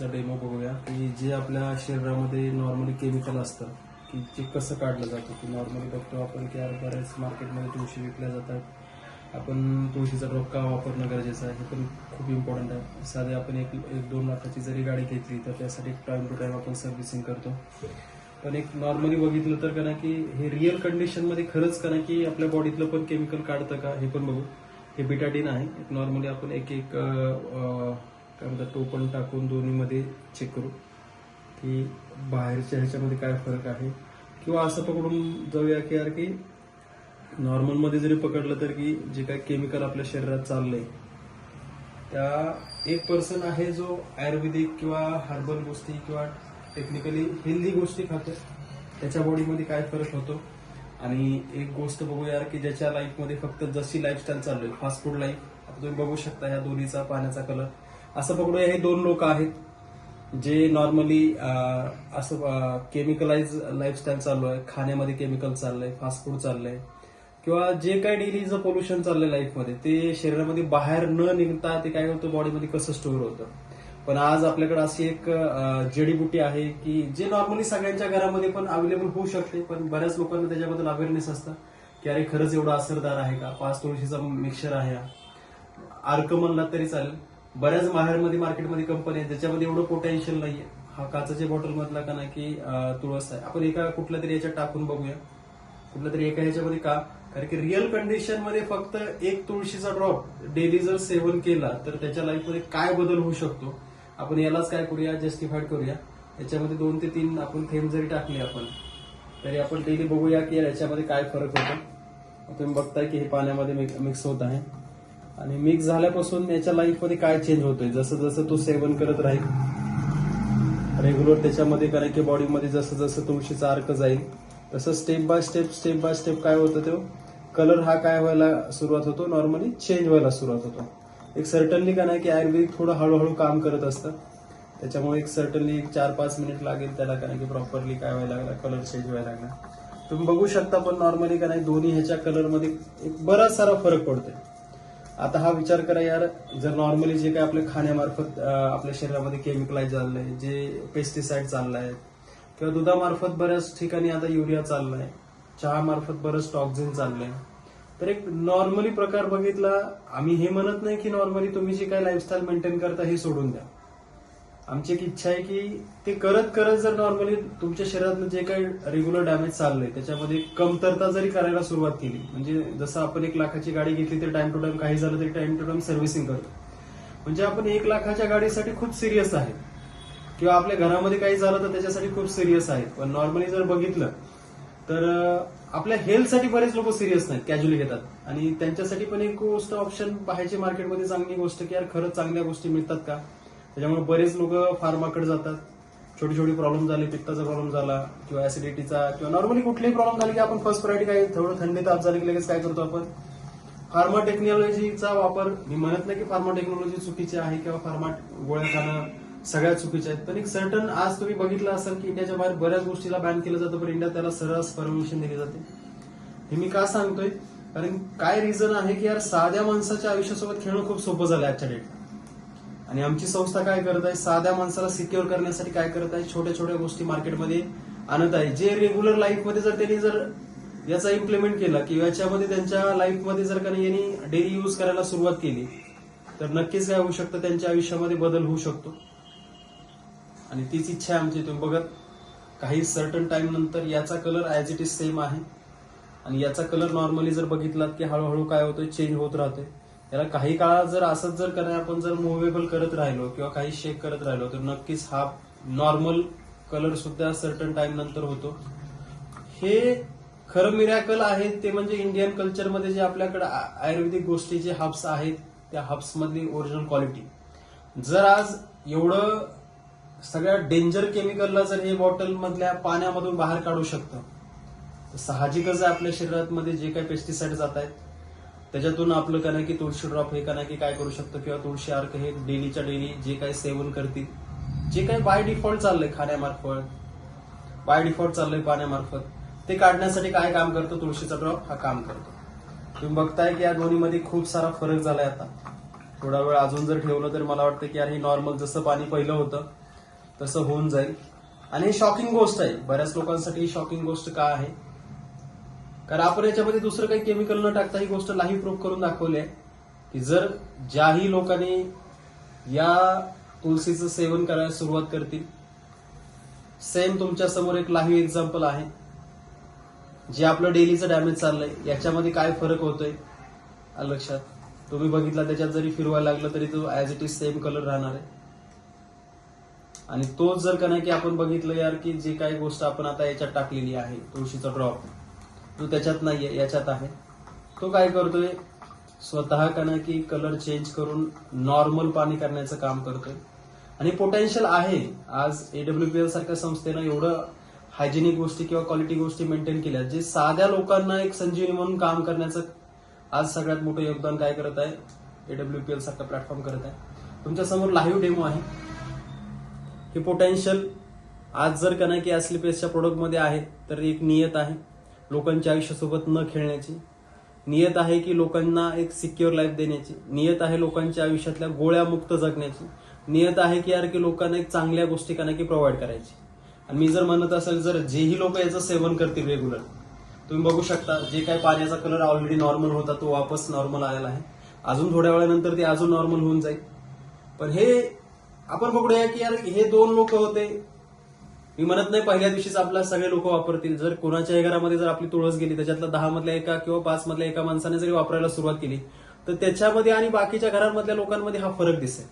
चा डेमो बघूया की जे आपल्या शरीरामध्ये नॉर्मली केमिकल असतं की जे कसं काढलं जातं की नॉर्मली बघतो आपण की यार बऱ्याच मार्केटमध्ये तुळशी विकल्या जातात. आपण तुळशीचा ड्रॉप का वापरणं गरजेचं आहे हे पण खूप इम्पॉर्टंट आहे. साधे आपण एक 2 लाखाची जरी गाडी घेतली तर त्यासाठी टाइम टू टाइम आपण सर्व्हिसिंग करतो. पण एक नॉर्मली बघितलं तर का की हे रिअल कंडिशनमध्ये खरंच का की आपल्या बॉडीतलं पण केमिकल काढतं का हे पण बघू. हे बिटाडीन आहे. एक नॉर्मली आपण एक काय म्हणतात टोपण टाकून दोन्हीमध्ये चेक करू की बाहेरच्या ह्याच्यामध्ये काय फरक आहे. किंवा असं पकडून जाऊया की यार की नॉर्मलमध्ये जरी पकडलं तर की जे काय केमिकल आपल्या शरीरात चाललंय त्या एक पर्सन आहे जो आयुर्वेदिक किंवा हर्बल गोष्टी किंवा टेक्निकली हेल्दी गोष्टी खातो त्याच्या बॉडीमध्ये काय फरक होतो. आणि एक गोष्ट बघू यार की ज्याच्या लाईफमध्ये फक्त जशी लाईफस्टाईल चालू आहे फास्ट फूड लाईफ. आता तुम्ही बघू शकता ह्या दोन्हीचा पाण्याचा कलर. असं पकडूया हे 2 लोक आहेत जे नॉर्मली असं केमिकलाइज लाईफस्टाईल चालू आहे. खाण्यामध्ये केमिकल चाललंय, फास्ट फूड चाललंय किंवा जे काही डेलीचं पोल्युशन चाललंय लाईफमध्ये ते शरीरामध्ये बाहेर न निघता ते काय होतं बॉडीमध्ये कसं स्टोअर होतं. पण आज आपल्याकडे अशी एक जडीबुटी आहे की जे नॉर्मली सगळ्यांच्या घरामध्ये पण अवेलेबल होऊ शकते. पण बऱ्याच लोकांना त्याच्याबद्दल अवेअरनेस असतं की अरे खरंच एवढं असरदार आहे का. 5 तुळशीचा मिक्सचर आहे हा. अर्क म्हणला तरी चालेल. बऱ्याच बाहेरमध्ये मार्केटमध्ये कंपनी आहेत ज्याच्यामध्ये एवढं पोटेन्शियल नाहीये. हा काचेच्या बॉटल मधला का नाही की तुळस आहे. आपण एका कुठल्या तरी याच्यात टाकून बघूया. कुठल्या तरी एका ह्याच्यामध्ये का कारण की रिअल कंडिशन मध्ये फक्त एक तुळशीचा ड्रॉप डेली जर सेवन केला तर त्याच्या लाईफमध्ये काय बदल होऊ शकतो. आपण यालाच काय करूया जस्टिफाईड करूया. याच्यामध्ये 2 ते 3 आपण थेंब जरी टाकले आपण तरी आपण डेली बघूया की याच्यामध्ये काय फरक होतो. तुम्ही बघताय की हे पाण्यामध्ये मिक्स होत आहे आणि मिक्स झाल्यापासून याच्या लाईफमध्ये काय चेंज होतोय. जसं जसं तो सेवन करत राहील रेग्युलर त्याच्यामध्ये कारण की बॉडीमध्ये जसं जसं तुळशीचा अर्क जाईल तसं स्टेप बाय स्टेप काय होतं तो कलर हा काय व्हायला सुरुवात होतो नॉर्मली चेंज व्हायला सुरुवात होतो. एक सर्टनली का नाही की आयुर्वेदिक थोडं हळूहळू काम करत असतं. त्याच्यामुळे एक सर्टनली 4-5 मिनिट लागेल त्याला का नाही की प्रॉपरली काय व्हायला लागला कलर चेंज व्हायला लागला. तुम्ही बघू शकता पण नॉर्मली का नाही दोन्ही ह्याच्या कलरमध्ये एक बराच सारा फरक पडतोय. आता हा विचार करा यार जर नॉर्मली जे काय आपल्या खाण्यामार्फत आपल्या शरीरामध्ये केमिकलाइज झालंय जे पेस्टिसाइड चाललंय किंवा दुधामार्फत बऱ्याच ठिकाणी आता युरिया चाललाय, चहा मार्फत बरंच टॉक्झिन चाललंय. तर एक नॉर्मली प्रकार बघितला आम्ही हे म्हणत नाही की नॉर्मली तुम्ही जे काय लाईफस्टाईल मेंटेन करता हे सोडून द्या. आमची एक इच्छा आहे की ते करत करत जर नॉर्मली तुमच्या शरीरातलं जे काही रेग्युलर डॅमेज चाललंय त्याच्यामध्ये कमतरता जरी करायला सुरुवात केली म्हणजे जसं आपण 1 लाखाची गाडी घेतली तर टाइम टू टाइम काही झालं तरी टाइम टू टाइम सर्व्हिसिंग करतो. म्हणजे आपण 1 लाखाच्या गाडीसाठी खूप सिरियस आहे किंवा आपल्या घरामध्ये काही झालं तर त्याच्यासाठी खूप सिरियस आहे. पण नॉर्मली जर बघितलं तर आपल्या हेल्थसाठी बरेच लोक सिरियस नाहीत कॅज्युअली घेतात. आणि त्यांच्यासाठी पण एक गोष्ट ऑप्शन पाहायची मार्केटमध्ये चांगली गोष्ट की यार खरंच चांगल्या गोष्टी मिळतात का. त्याच्यामुळे बरेच लोक फार्माकडे जातात. छोटी छोटी प्रॉब्लेम झाले पित्ताचा प्रॉब्लेम झाला किंवा ऍसिडिटीचा किंवा नॉर्मली कुठलेही प्रॉब्लेम झाले की आपण फर्स्ट प्रायोरिटी काय थोडं थंडी ताप झाली की लगेच काय करतो आपण फार्मा टेक्नॉलॉजीचा वापर. मी म्हणत नाही की फार्मा टेक्नॉलॉजी चुकीची आहे किंवा फार्मा गोळ्या खाणं सगळ्यात चुकीच्या आहेत. पण एक सर्टन आज तुम्ही बघितलं असेल की इंडियाच्या बाहेर बऱ्याच गोष्टीला बॅन केलं जातं पण इंडियात त्याला सर्रास परमिशन दिली जाते. हे मी का सांगतोय कारण काय रिझन आहे की यार साध्या माणसाच्या आयुष्यासोबत खेळणं खूप सोपं झालं आजच्या डेट. आणि आमची संस्था काय करत आहे साध्या माणसाला सिक्युअर करण्यासाठी काय करत आहे छोट्या छोट्या गोष्टी मार्केटमध्ये आणत आहे जे रेग्युलर लाईफमध्ये जर त्यांनी जर याचा इम्प्लिमेंट केला किंवा याच्यामध्ये त्यांच्या लाईफमध्ये जर का यांनी डेली यूज करायला सुरुवात केली तर नक्कीच काय होऊ शकतं त्यांच्या आयुष्यामध्ये बदल होऊ शकतो. आणि तीच इच्छा आहे आमची. तुम्ही बघत काही सर्टन टाइम नंतर याचा colour as it is same आहे आणि याचा कलर नॉर्मली जर बघितलात की हळूहळू काय होतोय चेंज होत राहतोय. याला काही काळात जर असंच जर करायला आपण जर मुव्हेबल करत राहिलो किंवा काही शेक करत राहिलो तर नक्कीच हा नॉर्मल कलर सुद्धा सर्टन टाइम नंतर होतो. हे खरं मिरॅकल आहे ते म्हणजे इंडियन कल्चरमध्ये जे आपल्याकडे आयुर्वेदिक गोष्टी जे हब्स आहेत त्या हब्स मधली ओरिजिनल क्वालिटी. जर आज एवढं सगळ्या डेंजर केमिकलला जर हे बॉटल मधल्या पाण्यामधून बाहेर काढू शकतं तर साहजिकच आहे आपल्या शरीरामध्ये जे काही पेस्टिसाइड जात आहेत त्याच्यातून आपलं का नाही की तुळशी ड्रॉप हे का नाही की काय करू शकतं किंवा तुळशी अर्क हे डेलीच्या डेली जे काही सेवन करतील जे काही बाय डिफॉल्ट चाललंय खाण्यामार्फत बाय डिफॉल्ट चाललंय पाण्यामार्फत ते काढण्यासाठी काय काम करतो तुळशीचा ड्रॉप हा काम करतो. तुम्ही बघताय की या दोन्हीमध्ये खूप सारा फरक झालाय. आता थोडा वेळ अजून जर ठेवलं तर मला वाटतं की यार हे नॉर्मल जसं पाणी पहिलं होतं तसं होऊन जाईल. आणि ही शॉकिंग गोष्ट आहे, बऱ्याच लोकांसाठी शॉकिंग गोष्ट का आहे, कारण आपण याच्यामध्ये दुसरं काही केमिकल न टाकता ही गोष्ट लाईव्ह प्रूफ करून दाखवली आहे की जर ज्याही लोकांनी या तुळशीचं सेवन करायला सुरुवात करतील, सेम तुमच्या समोर एक लाईव्ह एक्झाम्पल आहे, जे आपलं डेलीचं डॅमेज चाललंय याच्यामध्ये काय फरक होतोय लक्षात. तुम्ही बघितला त्याच्यात जरी फिरवायला लागलं तरी तो as it is same colour राहणार आहे. आणि तोच जर का नाही की आपण बघितलं यार की जी काही गोष्ट आपण आता याच्यात टाकलेली आहे, तुळशीचा ड्रॉप, तो त्याच्यात नाहीये याच्यात आहे, तो काय करतोय स्वतः का नाही की कलर चेंज करून नॉर्मल पाणी करण्याचं काम करतोय. आणि पोटेन्शियल आहे. आज AWPL सारख्या संस्थेनं एवढं हायजेनिक गोष्टी किंवा क्वालिटी गोष्टी मेंटेन केल्या, जे साध्या लोकांना एक संजीवनी म्हणून काम करण्याचं आज सगळ्यात मोठं योगदान काय करत आहे, AWPL सारखा प्लॅटफॉर्म करत आहे. तुमच्या समोर लाईव्ह डेमो आहे. हे पोटेन्शियल आज जर का नाही की ऍस्लिपेसच्या प्रोडक्टमध्ये आहे तर एक नियत आहे लोकांच्या आयुष्यासोबत न खेळण्याची, नियत आहे की लोकांना एक सिक्युअर लाईफ देण्याची, नियत आहे लोकांच्या आयुष्यातल्या गोळ्यामुक्त जगण्याची, नियत आहे की यार की लोकांना एक चांगल्या गोष्टी का नाही की प्रोव्हाइड करायची. आणि मी जर म्हणत असेल, जर जेही लोक याचं सेवन करतील रेग्युलर, तुम्ही बघू शकता जे काही पाण्याचा कलर ऑलरेडी नॉर्मल होता तो वापस नॉर्मल आलेला आहे. अजून थोड्या वेळानंतर ते अजून नॉर्मल होऊन जाईल. पण हे आपण बघूया की यार हे 2 लोक होते. मी म्हणत नाही पहिल्या दिवशीच आपला सगळे लोक वापरतील. जर कोणाच्याही घरामध्ये जर आपली तुळस गेली, त्याच्यातला 10 मधल्या एका किंवा 5 मधल्या एका माणसाने जरी वापरायला सुरुवात केली तर त्याच्यामध्ये आणि बाकीच्या घरांमधल्या लोकांमध्ये हा फरक दिसेल.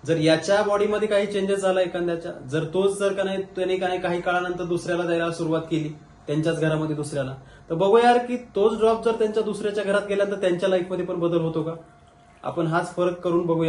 जर याच्या बॉडीमध्ये काही चेंजेस झाला एखाद्याच्या, जर तोच जर का नाही त्याने काही काळानंतर दुसऱ्याला द्यायला सुरुवात केली त्यांच्याच घरामध्ये दुसऱ्याला, तर बघूया यार की तोच ड्रॉप जर त्यांच्या दुसऱ्याच्या घरात गेला तर त्यांच्या लाईफमध्ये पण बदल होतो का. आपण हाच फरक करून बघूया.